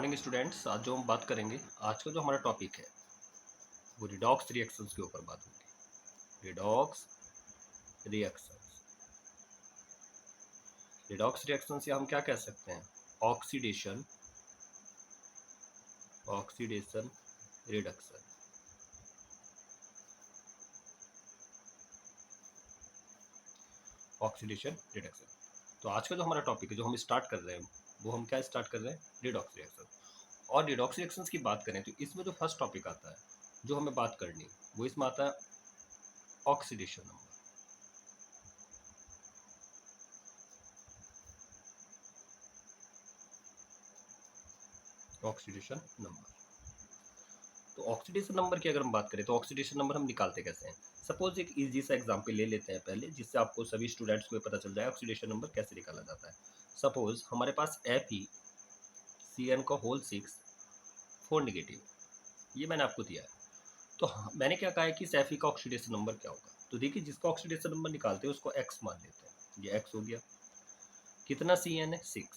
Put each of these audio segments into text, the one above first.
Morning students. आज जो हम बात करेंगे, आज का जो हमारा टॉपिक है वो रिडॉक्स रिएक्शंस के ऊपर बात होगी। Redox reactions. रिडॉक्स रिएक्शंस या हम क्या कह सकते हैं, oxidation oxidation reduction. Oxidation reduction. तो आज का जो हमारा टॉपिक है, जो हम स्टार्ट कर रहे हैं, वो हम क्या स्टार्ट कर रहे हैं, रिडॉक्स रिएक्शन। और रिडॉक्स रिएक्शंस की बात करें तो इसमें जो फर्स्ट टॉपिक आता है जो हमें बात करनी, वो इसमें आता है ऑक्सीडेशन नंबर। Oxidation number. तो ऑक्सीडेशन नंबर की अगर हम बात करें तो ऑक्सीडेशन नंबर हम निकालते कैसे हैं। सपोज एक इजी सा एग्जांपल ले लेते हैं पहले, जिससे आपको सभी स्टूडेंट्स को पता चल जाए ऑक्सीडेशन नंबर कैसे निकाला जाता है। सपोज हमारे पास FeCN का होल 6 4 नेगेटिव, ये मैंने आपको दिया है। तो मैंने क्या कहा है कि इस Fe का ऑक्सीडेशन नंबर क्या होगा। तो देखिए, जिसका ऑक्सीडेशन नंबर निकालते हैं उसको x मान लेते हैं। ये x हो गया। कितना Cn है, 6।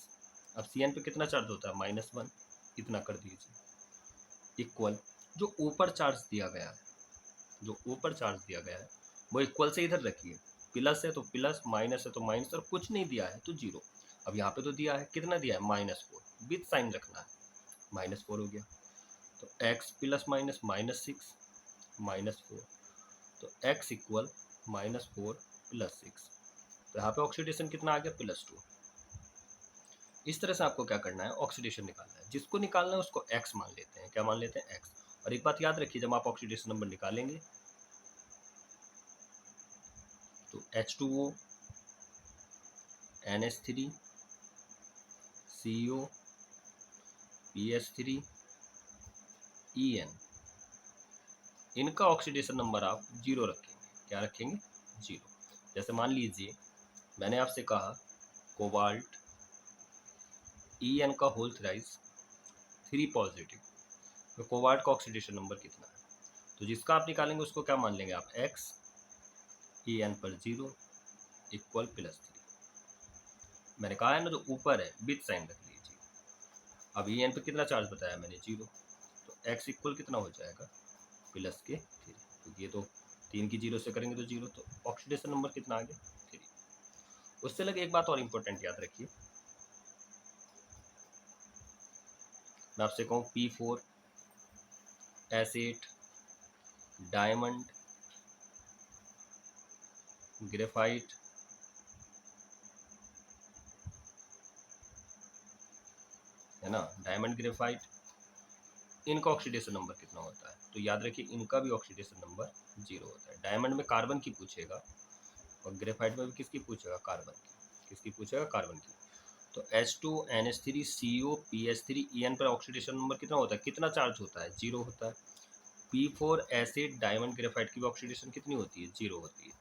अब Cn पे कितना चार्ज होता है, -1। इतना कर दीजिए इक्वल जो ऊपर चार्ज दिया गया है, जो ऊपर चार्ज दिया गया है वो इक्वल से इधर रखिए। प्लस है तो प्लस, माइनस है तो माइनस, और कुछ नहीं दिया है तो जीरो। अब यहाँ पे तो दिया है, कितना दिया है, -4। विथ साइन रखना है, -4 हो गया। तो x प्लस माइनस -6 -4, तो x इक्वल -4 + 6। तो यहाँ पे ऑक्सीडेशन कितना आ गया, +2। इस तरह से आपको क्या करना है, ऑक्सीडेशन निकालना है। जिसको निकालना है उसको x मान लेते हैं। क्या मान लेते हैं, x। और एक बात याद रखिए, जब आप ऑक्सीडेशन नंबर निकालेंगे तो H2O NH3 CO PS3 EN, इनका ऑक्सीडेशन नंबर आप 0 रखेंगे। क्या रखेंगे, 0। जैसे मान लीजिए मैंने आपसे कहा कोबाल्ट EN का होल थ्राइस 3 पॉजिटिव, तो कोबाल्ट का ऑक्सीडेशन नंबर कितना है। तो जिसका आप निकालेंगे उसको क्या मान लेंगे आप, x EN पर 0 इक्वल +3। मैंने कहा है ना, जो ऊपर है विथ साइन रख लीजिए। अब EN पे कितना चार्ज बताया मैंने, 0। तो x इक्वल कितना हो जाएगा, +3। क्योंकि ये तो 3 की 0 से करेंगे तो 0, तो ऑक्सीडेशन नंबर कितना आ गया, 3। उससे लगे एक बात और इंपॉर्टेंट याद रखिए, मैं आपसे कहूँ P4 एसिड डायमंड ग्रेफाइट है ना, डायमंड ग्रेफाइट, इनका ऑक्सीडेशन नंबर कितना होता है। तो याद रखिए इनका भी ऑक्सीडेशन नंबर 0 होता है। डायमंड में कार्बन की पूछेगा और ग्रेफाइट में भी किसकी पूछेगा, कार्बन की। किसकी पूछेगा, कार्बन की। तो H2 NH3 CO PS3 EN पर ऑक्सीडेशन नंबर कितना होता है, कितना चार्ज होता है, 0 होता है। P4 एसिड डायमंड ग्रेफाइट की भी ऑक्सीडेशन कितनी होती है, 0 होती है।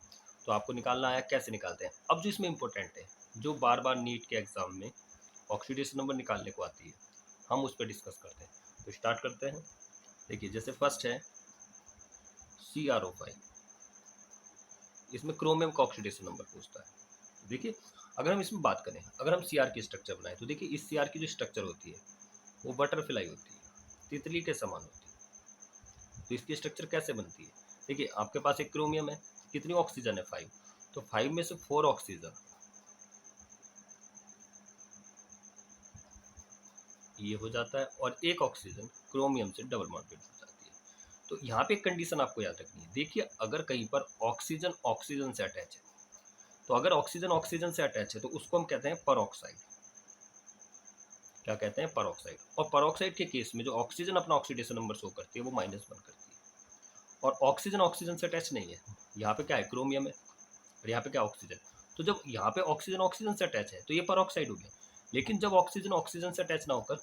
तो आपको निकालना है कैसे निकालते हैं। अब जो इसमें इंपॉर्टेंट है, जो बार बार नीट के एग्जाम में ऑक्सीडेशन नंबर निकालने को आती है, हम उस पर डिस्कस करते हैं। तो स्टार्ट करते हैं। देखिए, जैसे फर्स्ट है CrO5, इसमें क्रोमियम का ऑक्सीडेशन नंबर पूछता है। तो देखिए, अगर हम इसमें बात करें, अगर हम Cr की स्ट्रक्चर बनाए तो देखिए इस Cr की जो स्ट्रक्चर होती है वो बटरफ्लाई होती है, तितली के समान होती है। तो इसकी स्ट्रक्चर कैसे बनती है, देखिए आपके पास एक क्रोमियम है, कितनी ऑक्सीजन है, 5। तो 5 में से 4 ऑक्सीजन ये हो जाता है, और एक ऑक्सीजन क्रोमियम से डबल बॉन्डेड हो जाती है। तो यहाँ पे एक कंडीशन आपको याद रखनी है। देखिए, अगर कहीं पर ऑक्सीजन ऑक्सीजन से अटैच है, तो अगर ऑक्सीजन ऑक्सीजन से अटैच है तो उसको हम कहते हैं परऑक्साइड। क्या कहते हैं, परऑक्साइड। और परऑक्साइड के केस में जो ऑक्सीजन अपना ऑक्सीडेशन नंबर शो करती है वो -1 करती है। और ऑक्सीजन ऑक्सीजन से अटैच नहीं है, यहाँ पे क्या है, क्रोमियम है, और यहाँ पे क्या, ऑक्सीजन। तो जब यहाँ पे ऑक्सीजन ऑक्सीजन से अटैच है तो ये परऑक्साइड हो गया। लेकिन जब ऑक्सीजन ऑक्सीजन से अटैच ना होकर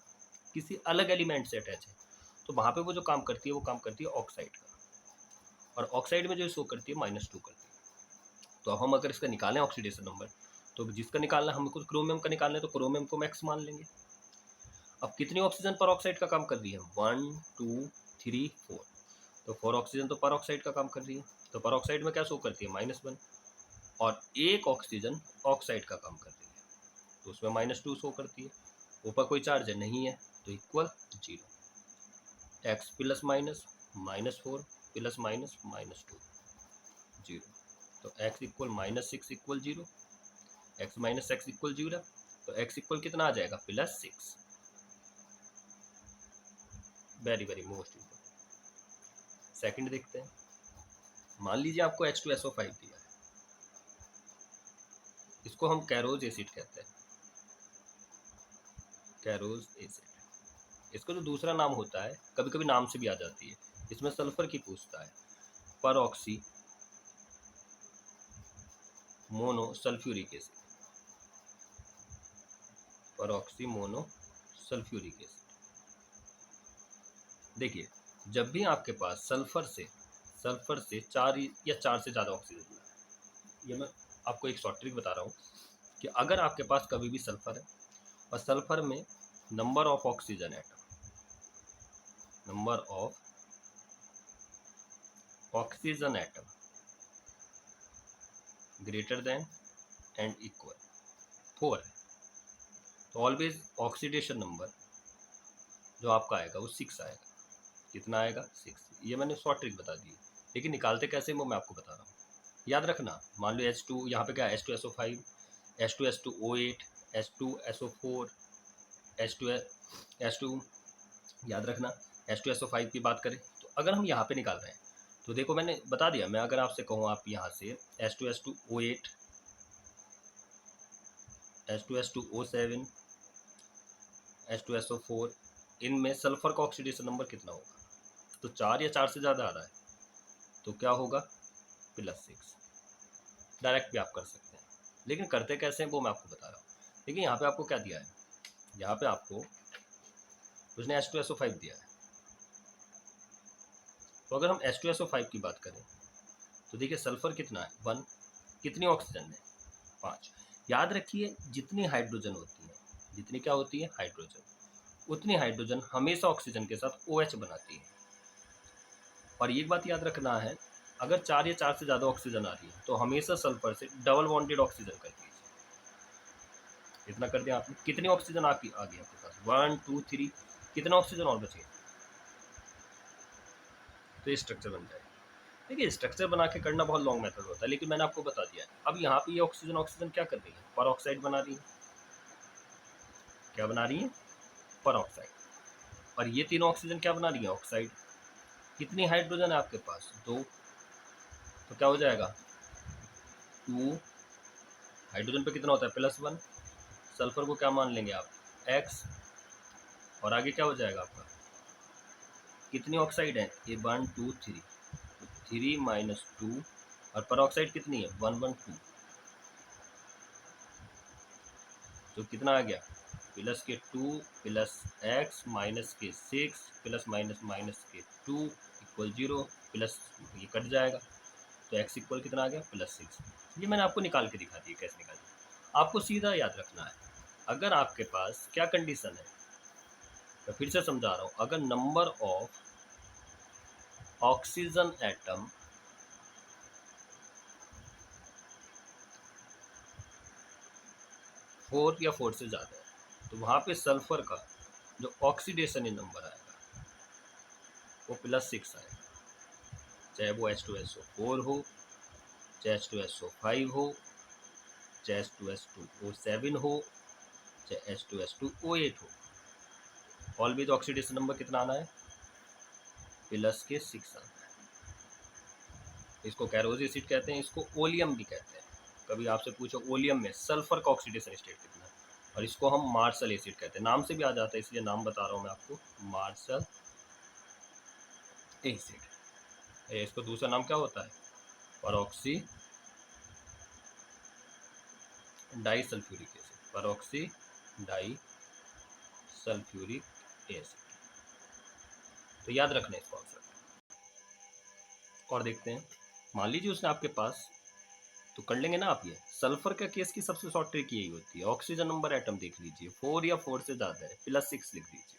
किसी अलग एलिमेंट से अटैच है, तो वहाँ पे वो जो काम करती है वो काम करती है ऑक्साइड का। और ऑक्साइड में जो शो करती है -2 करती है। तो अब हम अगर इसका निकालें ऑक्सीडेशन नंबर, तो जिसका निकालना है हमको, क्रोमियम का निकालना है, तो क्रोमियम को मैक्स मान लेंगे। अब कितनी ऑक्सीजन पर ऑक्साइड का काम कर रही है, 1 2 3 4। तो 4 ऑक्सीजन तो पर ऑक्साइड का काम कर रही है। तो पर ऑक्साइड में क्या शो करती है, -1। और एक ऑक्सीजन ऑक्साइड का काम कर रही है, तो उसमें -2 शो करती है। ऊपर कोई चार्ज है नहीं है, तो equal 0, x plus minus -4 plus minus -2 0, तो x equal -6 equal 0, x minus x equal 0, तो x इक्वल कितना आ जाएगा +6। Very very most important. Second देखते हैं। मान लीजिए आपको H2SO5 दिया है, इसको हम कैरोज एसिड कहते हैं, कैरोज एसिड। इसका जो दूसरा नाम होता है, कभी कभी नाम से भी आ जाती है, इसमें सल्फर की पूछता है, परऑक्सी mono sulphuric acid, परऑक्सी mono sulphuric acid. देखिए, जब भी आपके पास सल्फर से 4 या 4 से ज़्यादा ऑक्सीजन है, ये मैं आपको एक शॉर्ट ट्रिक बता रहा हूँ कि अगर आपके पास कभी भी सल्फर है और सल्फर में number of oxygen atom, number of oxygen atom greater than and equal 4 है, तो ऑलवेज ऑक्सीडेशन नंबर जो आपका आएगा वो 6 आएगा। कितना आएगा 6। ये मैंने शॉर्ट ट्रिक बता दी, लेकिन निकालते कैसे वो मैं आपको बता रहा हूँ। याद रखना, मान लो H2 यहाँ पे क्या है, H2SO5, H2S2O8, H2SO4, H2 याद रखना। H2SO5 की बात करें तो अगर हम यहाँ पे निकाल रहे हैं तो देखो मैंने बता दिया, मैं अगर आपसे कहूँ आप यहाँ से H2S2O8, H2S2O7, H2SO4, इनमें सल्फर का ऑक्सीडेशन नंबर कितना होगा, तो 4 या 4 से ज़्यादा आ रहा है, तो क्या होगा +6। डायरेक्ट भी आप कर सकते हैं, लेकिन करते कैसे हैं वो मैं आपको बता रहा हूँ। देखिए यहाँ पे आपको क्या दिया है, यहाँ पे आपको उसने H2SO5 दिया है, तो अगर हम H2SO5 की बात करें तो देखिए सल्फर कितना है 1, कितनी ऑक्सीजन है 5। याद रखिए जितनी हाइड्रोजन होती है, जितनी क्या होती है हाइड्रोजन, उतनी हाइड्रोजन हमेशा ऑक्सीजन के साथ OH बनाती है। और एक बात याद रखना है, अगर 4 या 4 से ज़्यादा ऑक्सीजन आ रही है तो हमेशा सल्फर से डबल बॉन्डेड ऑक्सीजन कर दीजिए। इतना कर दिया आपने, कितनी ऑक्सीजन आपकी आ गई आपके पास 1 2 3, कितना ऑक्सीजन और बचे, तो ये स्ट्रक्चर बन जाएगा। देखिए स्ट्रक्चर बना के करना बहुत लॉन्ग मेथड होता है, लेकिन मैंने आपको बता दिया है। अब यहाँ पे ये ऑक्सीजन क्या कर रही है, पर ऑक्साइड बना रही है। क्या बना रही है, पर ऑक्साइड। और ये तीनों ऑक्सीजन क्या बना रही है, ऑक्साइड। कितनी हाइड्रोजन है आपके पास 2, तो क्या हो जाएगा 2, हाइड्रोजन पे कितना होता है +1, सल्फर को क्या मान लेंगे आप X, और आगे क्या हो जाएगा आपका, कितनी ऑक्साइड है ये 1 2 3, 3 - 2, और पर ऑक्साइड कितनी है 1 1 2, तो कितना आ गया +2 प्लस x माइनस के 6 प्लस माइनस के 2 इक्वल 0, प्लस ये कट जाएगा, तो x इक्वल कितना आ गया +6। ये मैंने आपको निकाल के दिखा दी कैसे निकाली। आपको सीधा याद रखना है, अगर आपके पास क्या कंडीशन है, मैं फिर से समझा रहा हूँ, अगर number of oxygen atom four या 4 से ज़्यादा है तो वहाँ पे सल्फर का जो ऑक्सीडेशन नंबर आएगा वो +6 आएगा, चाहे वो H2SO4 हो, चाहे H2SO5 हो, चाहे H2S2O7 हो, चाहे H2S2O8 हो, ऑलवेज ऑक्सीडेशन नंबर कितना आना है +6 आना है। इसको कैरोज एसिड कहते हैं, इसको ओलियम भी कहते हैं। कभी आपसे पूछो ओलियम में सल्फर का ऑक्सीडेशन स्टेट कितना है, और इसको हम मार्शल एसिड कहते हैं, नाम से भी आ जाता है इसलिए नाम बता रहा हूँ मैं आपको, मार्शल एसिड। इसको दूसरा नाम क्या होता है, peroxy di sulphuric acid, peroxy di sulphuric acid. तो याद रखना इस कॉन्सेप्ट। और देखते हैं, मान लीजिए उसने आपके पास, तो कर लेंगे ना आप, ये सल्फर का केस की सबसे शॉर्ट ट्रिक यही होती है, ऑक्सीजन नंबर एटम देख लीजिए 4 या 4 से ज़्यादा है +6 लिख दीजिए,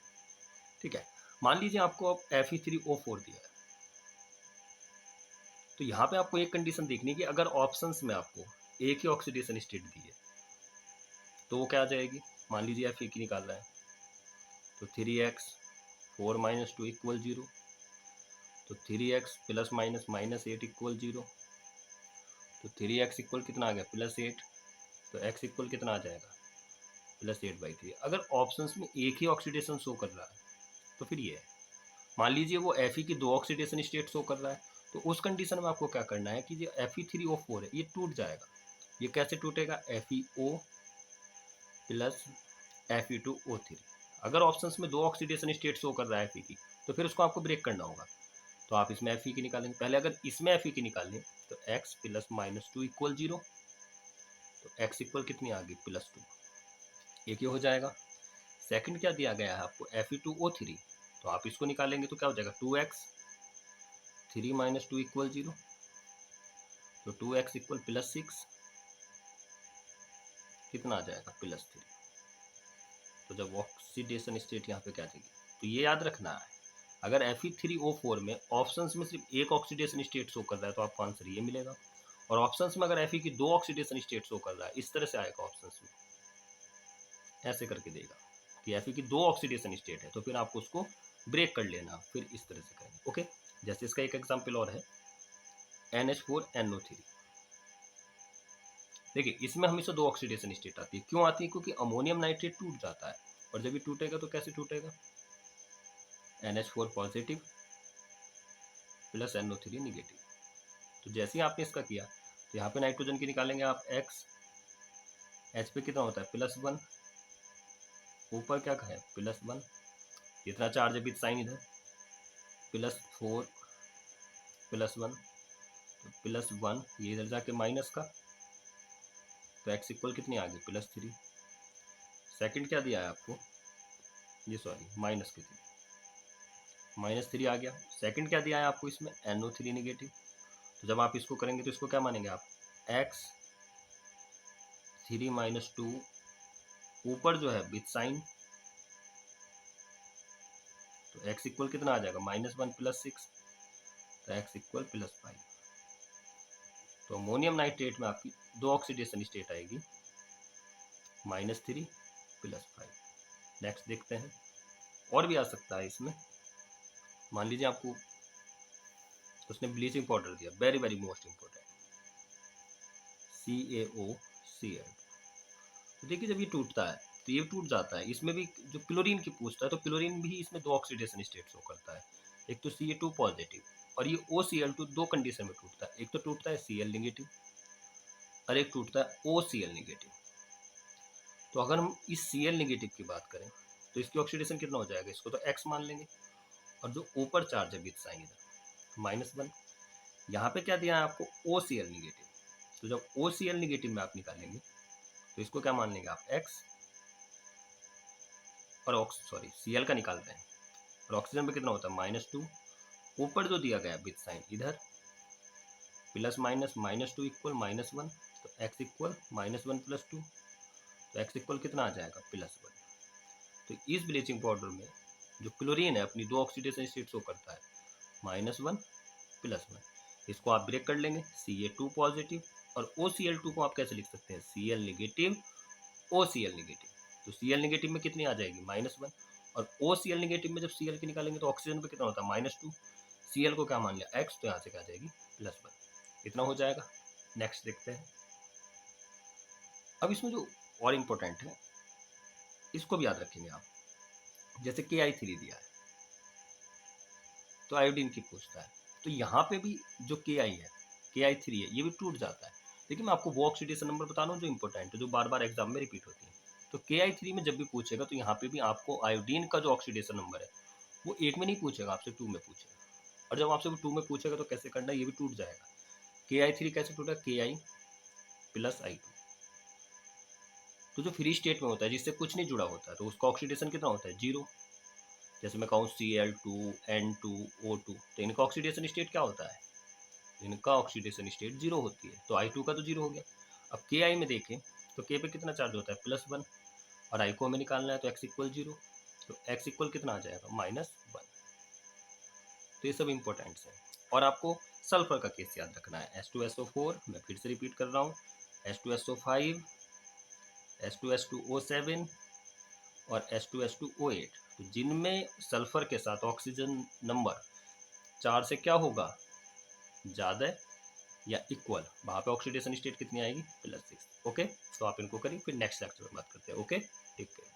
ठीक है। मान लीजिए आपको अब Fe3O4 दिया है, तो यहाँ पे आपको एक कंडीशन देखनी है कि अगर ऑप्शंस में आपको एक ही ऑक्सीडेशन स्टेट दी है तो वो क्या आ जाएगी। मान लीजिए Fe की निकालना है तो 3x 4 माइनस 2 इक्वल 0, तो 3x plus minus minus 8 equal 0, तो 3x इक्वल कितना आ गया +8, तो x इक्वल कितना आ जाएगा +8/3। अगर ऑप्शंस में एक ही ऑक्सीडेशन शो कर रहा है तो फिर ये है। मान लीजिए वो Fe की 2 ऑक्सीडेशन स्टेट शो कर रहा है, तो उस कंडीशन में आपको क्या करना है कि जो Fe3O4 है ये टूट जाएगा। ये कैसे टूटेगा, FeO प्लस Fe2O3। अगर ऑप्शंस में 2 ऑक्सीडेशन स्टेट शो कर रहा है Fe की, तो फिर उसको आपको ब्रेक करना होगा। तो आप इसमें Fe की निकालेंगे पहले। अगर इसमें Fe की निकालें तो x प्लस माइनस 2 इक्वल 0, तो x इक्वल कितनी आ गई +2, एक ये हो जाएगा। सेकंड क्या दिया गया है आपको Fe2O3, तो आप इसको निकालेंगे तो क्या हो जाएगा 2x 3 माइनस 2 इक्वल 0, तो 2x इक्वल +6, कितना आ जाएगा +3। तो जब ऑक्सीडेशन स्टेट यहाँ पे क्या देगी, तो ये याद रखना है। अगर Fe3O4 में ऑप्शंस में सिर्फ एक ऑक्सीडेशन स्टेट शो कर रहा है तो आपको आंसर ये मिलेगा, और ऑप्शंस में अगर Fe की 2 ऑक्सीडेशन स्टेट शो कर रहा है, इस तरह से आएगा ऑप्शंस में, ऐसे करके देगा कि Fe की 2 ऑक्सीडेशन स्टेट है, तो फिर आपको उसको ब्रेक कर लेना, फिर इस तरह से करेंगे। ओके, जैसे इसका एक एग्जाम्पल और है NH4NO3। देखिए इसमें हमेशा 2 ऑक्सीडेशन स्टेट आती है। क्यों आती है, क्योंकि अमोनियम नाइट्रेट टूट जाता है, और जब ये टूटेगा तो कैसे टूटेगा, NH4 positive plus NO3 negative. तो जैसे ही आपने इसका किया तो यहाँ पे नाइट्रोजन की निकालेंगे आप x, H पे कितना होता है +1, ऊपर क्या है +1, इतना चार्ज है विद साइन इधर, +4 +1, तो +1 ये इधर जाके माइनस का, तो x इक्वल कितनी आ गई +3। सेकंड क्या दिया है आपको, ये सॉरी माइनस कितनी, -3 आ गया। सेकंड क्या दिया है आपको इसमें NO3 निगेटिव। तो जब आप इसको करेंगे तो इसको क्या मानेंगे आप, x 3 माइनस 2, ऊपर जो है विथ साइन, तो x इक्वल कितना आ जाएगा -1 +6, तो x इक्वल +5। तो अमोनियम नाइट्रेट में आपकी 2 ऑक्सीडेशन स्टेट आएगी, -3 +5। नेक्स्ट देखते हैं, और भी आ सकता है इसमें। मान लीजिए आपको उसने ब्लीचिंग पाउडर दिया, very very most important, CaOCl। तो देखिए जब ये टूटता है तो ये टूट जाता है। इसमें भी जो क्लोरीन की पूछता है तो क्लोरीन भी इसमें 2 ऑक्सीडेशन स्टेट शो करता है, एक तो Ca2 पॉजिटिव, और ये OCl2 2 कंडीशन में टूटता है। एक तो टूटता है Cl निगेटिव और एक टूटता है OCl निगेटिव। तो अगर हम इस Cl निगेटिव की बात करें तो इसकी ऑक्सीडेशन कितना हो जाएगा, इसको तो x मान लेंगे, और जो ऊपर चार्ज है विद साइन इधर -1, यहाँ पे क्या दिया है आपको OCl निगेटिव। तो जब OCl निगेटिव में आप निकालेंगे तो इसको क्या मान लेंगे आप x, और Cl का निकाल रहे हैं, और ऑक्सीजन पे कितना होता है -2, ऊपर जो दिया गया विद साइन इधर प्लस माइनस -2 इक्वल -1, तो x इक्वल -1 + 2, तो x इक्वल कितना आ जाएगा +1। तो इस ब्लीचिंग पाउडर में जो क्लोरीन है अपनी 2 ऑक्सीडेशन स्टेट शो करता है, -1 +1। इसको आप ब्रेक कर लेंगे, Ca2 पॉजिटिव, और OCl2 को आप कैसे लिख सकते हैं, Cl निगेटिव OCl निगेटिव। तो Cl निगेटिव में कितनी आ जाएगी -1, और OCl निगेटिव में जब Cl की निकालेंगे तो ऑक्सीजन पे कितना होता है -2, Cl को क्या मान लिया x, तो यहाँ से क्या आ जाएगी +1, इतना हो जाएगा। नेक्स्ट देखते हैं। अब इसमें जो और इम्पोर्टेंट है इसको भी याद रखेंगे आप, जैसे Ki3 दिया है तो आयोडीन की पूछता है, तो यहाँ पे भी जो Ki है Ki3 है ये भी टूट जाता है। लेकिन मैं आपको वो ऑक्सीडेशन नंबर बता रहा हूँ जो इंपॉर्टेंट है, जो बार बार एग्जाम में रिपीट होती है। तो Ki3 में जब भी पूछेगा तो यहाँ पे भी आपको आयोडीन का जो ऑक्सीडेशन नंबर है वो 1 में नहीं पूछेगा, आपसे 2 में पूछेगा। और जब आपसे वो 2 में पूछेगा तो कैसे करना है, ये भी टूट जाएगा। Ki3 कैसे टूटा, Ki प्लस I2। तो जो फ्री स्टेट में होता है जिससे कुछ नहीं जुड़ा होता है तो उसका ऑक्सीडेशन कितना होता है 0। जैसे मैं कहूँ Cl2 N2 O2, तो इनका ऑक्सीडेशन स्टेट क्या होता है, इनका ऑक्सीडेशन स्टेट 0 होती है, तो I2 का तो 0 हो गया। अब Ki में देखें तो K पे कितना चार्ज होता है +1, और I को हमें निकालना है तो x इक्वल 0, तो x इक्वल कितना आ जाएगा -1। तो ये सब इंपॉर्टेंट्स हैं। और आपको सल्फर का केस याद रखना है, H2SO4, मैं फिर से रिपीट कर रहा हूँ, H2SO5, H2S2O7, और H2SO8, तो जिनमें सल्फर के साथ ऑक्सीजन नंबर 4 से क्या होगा, ज़्यादा या इक्वल, वहाँ पे ऑक्सीडेशन स्टेट कितनी आएगी, +6। ओके, तो आप इनको करिए, फिर नेक्स्ट लेक्चर में बात करते हैं। ओके, ठीक है।